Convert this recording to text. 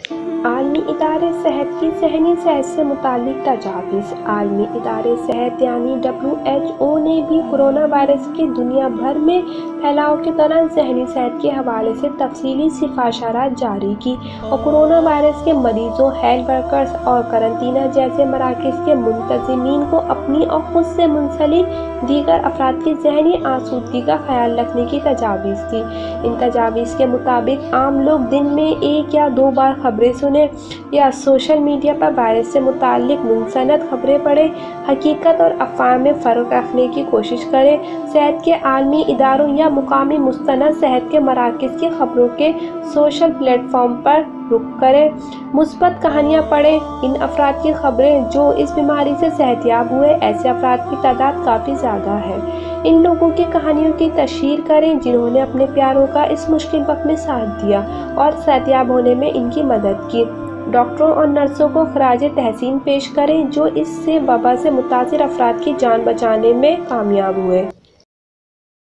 عالمی ادارے صحت کی ذہنی صحت سے متعلق تجاویز۔ عالمی ادارے صحت یعنی WHO نے بھی کورونا وائرس کے دنیا بھر میں پھیلاؤ کے دوران ذہنی صحت کے حوالے سے تفصیلی سفارشات جاری کی اور کورونا وائرس کے مریضوں، ہیلتھ ورکرز اور قرنطینہ جیسے مراکز کے منتظمین کو اپنی اور خود سے منسلک دیگر افراد کی ذہنی آسودگی کا خیال رکھنے کی تجاویز دی۔ ان تجاویز کے مطابق عام لوگ دن میں 1 یا 2 بار خبریں سنیں یا سوشل میڈیا پر وائرس سے متعلق مستند خبریں پڑھیں، حقیقت اور افواہ میں فرق رکھنے کی کوشش کریں، صحت کے عالمی اداروں یا مقامی مستند صحت کے مراکز کی خبروں کے سوشل پلیٹ فارم پر رخ کریں، مثبت کہانیاں پڑھیں۔ ان افراد کی خبریں جو اس بیماری سے صحت یاب ہوئے، ایسے افراد کی تعداد کافی زیادہ ہے۔ ان لوگوں کی کہانیوں کی تشہیر کریں جنہوں نے اپنے پیاروں کا اس مشکل وقت میں ساتھ دیا اور صحت یاب ہونے میں ان کی مدد کی۔ ڈاکٹروں اور نرسوں کو خراج تحسین پیش کریں جو اس وبا سے متاثر افراد کی جان بچانے میں کامیاب ہوئے۔